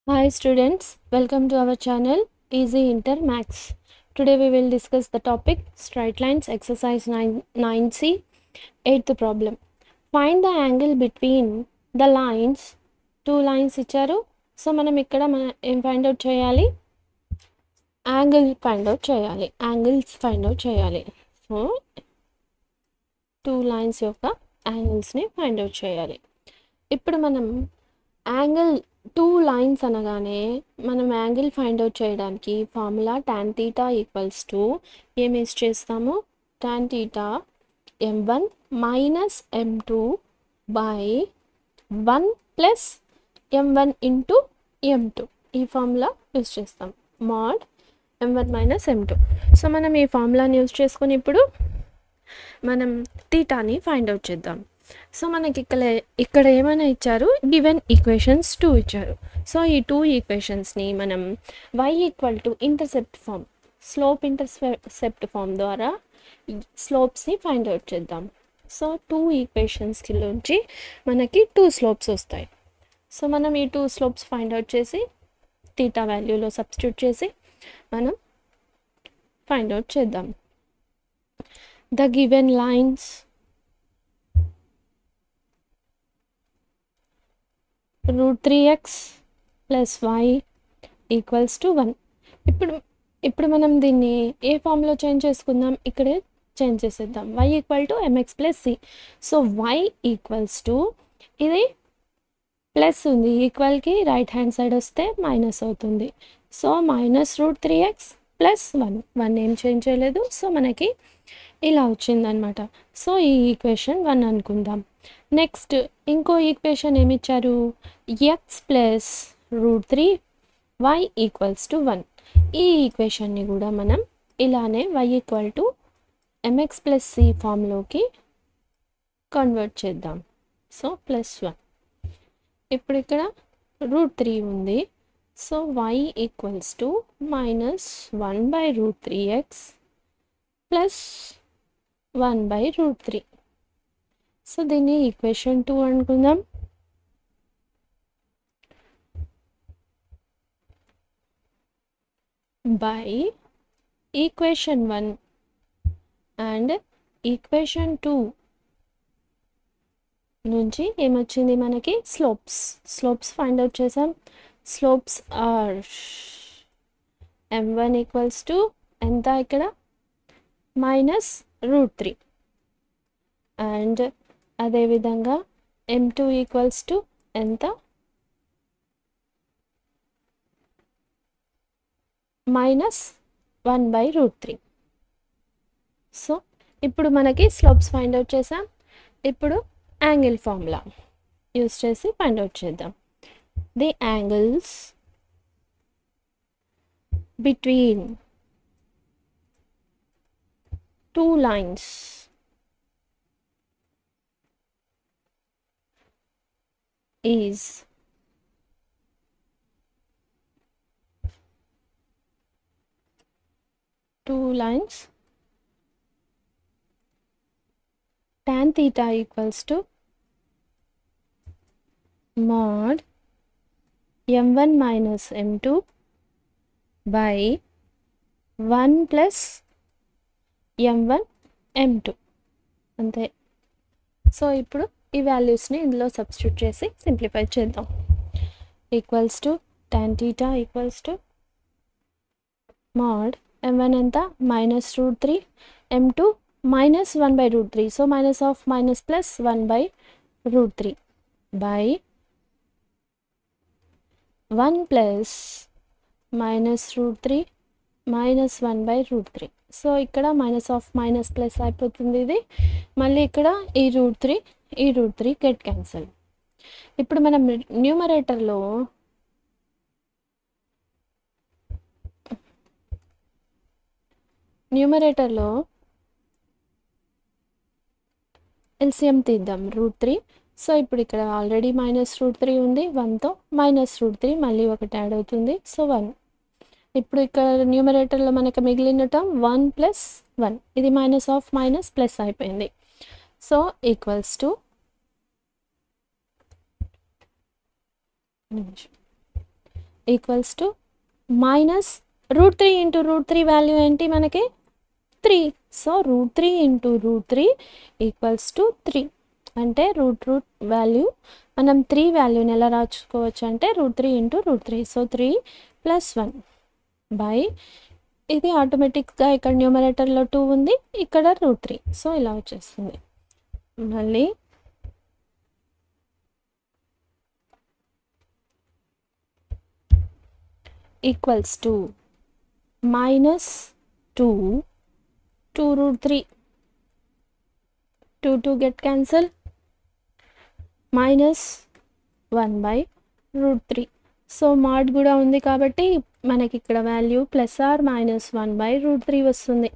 Hi students, welcome to our channel Easy Inter Max. Today we will discuss the topic straight lines exercise 9C 8th problem. Find the angle between the lines. Two lines ఇచ్చారు. So మనం ఇక్కడ ఏం find out చేయాలి? Angle find out చేయాలి. Angles find out చేయాలి. So two lines యొక్క యాంగిల్స్ని find out చేయాలి. ఇప్పుడు మనం యాంగిల్ టూ లైన్స్ అనగానే మనం యాంగిల్ ఫైండ్ అవుట్ చేయడానికి formula tan theta equals to ఏం యూస్ చేస్తాము? tan theta m1 minus m2 by 1 plus m1 into m2 ఈ ఫార్ములా యూస్ చేస్తాం. Mod m1 minus m2. So మనం ఈ ఫార్ములాని యూస్ చేసుకొని ఇప్పుడు మనం థీటాని ఫైండ్ అవుట్ చేద్దాం. సో మనకి ఇక్కడ ఏమైనా ఇచ్చారు, గివెన్ ఈక్వేషన్స్ 2 ఇచ్చారు. సో ఈ 2 ఈక్వేషన్స్ని మనం y equal to intercept form, slope intercept form ద్వారా స్లోప్స్ని ఫైండ్ అవుట్ చేద్దాం. సో 2 ఈక్వేషన్స్కి నుంచి మనకి 2 స్లోప్స్ వస్తాయి. సో మనం ఈ 2 స్లోప్స్ ఫైండ్ అవుట్ చేసి థీటా వాల్యూలో సబ్స్టిట్యూట్ చేసి మనం ఫైండ్ అవుట్ చేద్దాం. The given lines √3x plus y equals to 1. ఇప్పుడు మనం దీన్ని ఏ ఫామ్లో చేంజ్ చేసుకుందాం? ఇక్కడే చేంజ్ చేసేద్దాం. y equal to mx plus c. So y equals to, ఇది ప్లస్ ఉంది, ఈక్వల్కి రైట్ హ్యాండ్ సైడ్ వస్తే మైనస్ అవుతుంది. సో మైనస్ √3x ప్లస్ 1 ఏం చేంజ్ చేయలేదు. సో మనకి ఇలా వచ్చిందనమాట. సో ఈ ఈక్వేషన్ 1 అనుకుందాం. నెక్స్ట్ ఇంకో ఈక్వేషన్ ఏమిచ్చారు? X plus √3 y equals to 1. ఈ ఈక్వేషన్ని కూడా మనం ఇలానే y equal to mx plus c ఫామ్లోకి కన్వర్ట్ చేద్దాం. So plus 1. ఇప్పుడు ఇక్కడ √3 ఉంది. So y equals to minus 1 by √3x plus 1 by √3. So దీన్ని ఈక్వేషన్ 2 అనుకుందాం. బై ఈక్వేషన్ 1 అండ్ ఈక్వేషన్ 2 నుంచి ఏమొచ్చింది మనకి? స్లోప్స్ ఫైండ్ అవుట్ చేసాం. Slopes are m1 equals to ఎంత ఇక్కడ? మైనస్ √3 అండ్ అదేవిధంగా m2 ఈక్వల్స్ టు ఎంత? Minus 1 by √3. సో ఇప్పుడు మనకి స్లోప్స్ ఫైండ్ అవుట్ చేసాం. ఇప్పుడు యాంగిల్ ఫార్ములా యూస్ చేసి ఫైండ్ అవుట్ చేద్దాం. The angles between two lines is tan theta equals to mod m1 minus m2 by 1 plus m1 m2 అంతే. So ఇప్పుడు ఈ వాల్యూస్ని ఇందులో సబ్స్టిట్యూట్ చేసి సింప్లిఫై చేద్దాం. Equals to tan theta equals to mod m1 ఎంత? Minus √3, m2 minus 1 by √3. So minus of minus plus 1 by √3 by 1 plus minus √3 minus 1 by √3. So ఇక్కడ minus of minus plus అయిపోతుంది. ఇది మళ్ళీ ఇక్కడ ఈ √3 గెట్ క్యాన్సల్. ఇప్పుడు మనం న్యూమరేటర్లో ఎల్సిఎం తీద్దాం √3. సో ఇప్పుడు ఇక్కడ ఆల్రెడీ మైనస్ √3 ఉంది, 1తో మైనస్ √3 మళ్ళీ ఒకటి యాడ్ అవుతుంది. సో 1. ఇప్పుడు ఇక్కడ న్యూమరేటర్లో మనకు మిగిలిన టర్మ్ 1 ప్లస్ 1, ఇది మైనస్ ఆఫ్ మైనస్ ప్లస్ అయిపోయింది. So equals to equals to minus √3 into √3 value ఏంటి మనకి 3. So √3 into √3 equals to 3. అంటే రూట్ వాల్యూ మనం 3 వాల్యూని ఎలా రాసుకోవచ్చు అంటే √3 ఇంటూ √3. సో 3 + 1 బై ఇది ఆటోమేటిక్గా ఇక్కడ న్యూమరేటర్లో 2 ఉంది, ఇక్కడ √3. సో ఇలా వచ్చేస్తుంది. మళ్ళీ equals to -2 √3. 2 get cancel, -1/√3. So mod కూడా ఉంది కాబట్టి మనకి ఇక్కడ వాల్యూ +or-1/√3 వస్తుంది.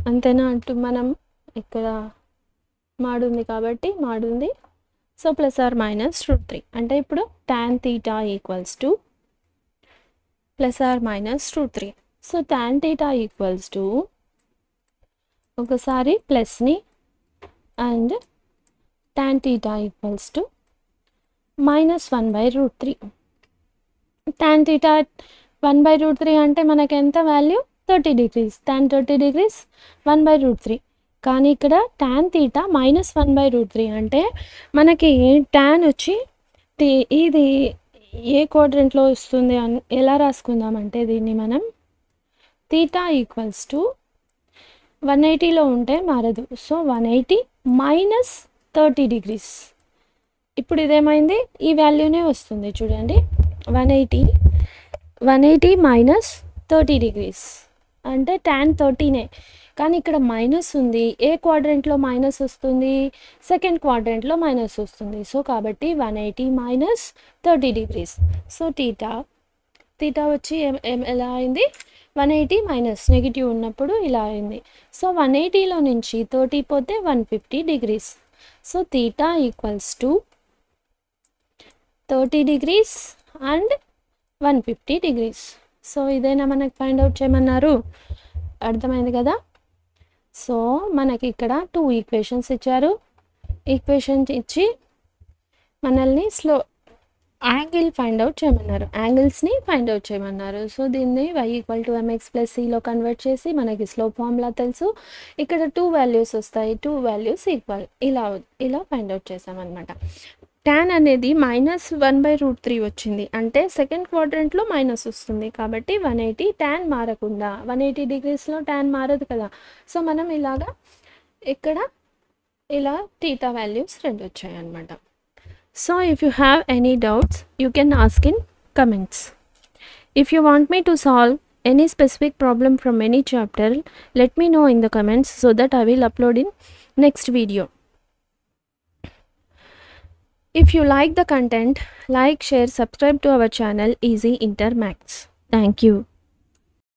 అంతేనా అంటూ మనం ఇక్కడ మాడ్ ఉంది కాబట్టి మాడ్ ఉంది. సో +or-√3 అంటే ఇప్పుడు tan θ equals to +or-√3. So tan θ equals to ఒకసారి ప్లస్ని and tan θ equals to -1/√3. tan θ 1/√3 అంటే మనకి ఎంత వాల్యూ 30 degrees. tan 30 degrees 1/√3. కానీ ఇక్కడ tan θ -1/√3 అంటే మనకి tan వచ్చి ఇది ఏ క్వాడ్రంట్లో వస్తుంది అని ఎలా రాసుకుందామంటే దీన్ని మనం θ ఈక్వల్స్ టు 180లో ఉంటే మారదు. So 180 -30 degrees. ఇప్పుడు ఇదేమైంది ఈ వాల్యూనే వస్తుంది చూడండి. 180 -30 degrees అంటే tan 30నే, కానీ ఇక్కడ మైనస్ ఉంది. ఏ క్వాడ్రంట్లో మైనస్ వస్తుంది? సెకండ్ క్వాడ్రంట్లో మైనస్ వస్తుంది. సో కాబట్టి 180 -30 degrees. సో θ వచ్చి ఎలా అయింది 180 మైనస్ నెగిటివ్ ఉన్నప్పుడు ఇలా అయింది. సో 180లో నుంచి 30 పోతే 150 degrees. So θ equals to 30 degrees and 150 degrees. So ఇదైనా మనకు ఫైండ్ అవుట్ చేయమన్నారు. అర్థమైంది కదా? సో మనకి ఇక్కడ 2 ఈక్వేషన్స్ ఇచ్చారు. ఈక్వేషన్ ఇచ్చి మనల్ని యాంగిల్ ఫైండ్ అవుట్ చేయమన్నారు, యాంగిల్స్ని ఫైండ్ అవుట్ చేయమన్నారు. సో దీన్ని y = mx + cలో కన్వర్ట్ చేసి మనకి స్లోప్ ఫార్ములా తెలుసు. ఇక్కడ 2 వాల్యూస్ వస్తాయి, 2 వాల్యూస్ ఈక్వల్. ఇలా ఫైండ్ అవుట్ చేసామన్నమాట. tan అనేది -1/√3 వచ్చింది అంటే సెకండ్ క్వాడ్రంట్లో మైనస్ వస్తుంది కాబట్టి 180 tan మారకుండా 180 degreesలో tan మారదు కదా. సో మనం ఇలాగా ఇక్కడ ఇలా θ వాల్యూస్ 2 వచ్చాయి అన్నమాట. So if you have any doubts, you can ask in comments. If you want me to solve any specific problem from any chapter, let me know in the comments so that I will upload in next video. If you like the content, like, share, subscribe to our channel Easy Inter Maths. Thank you.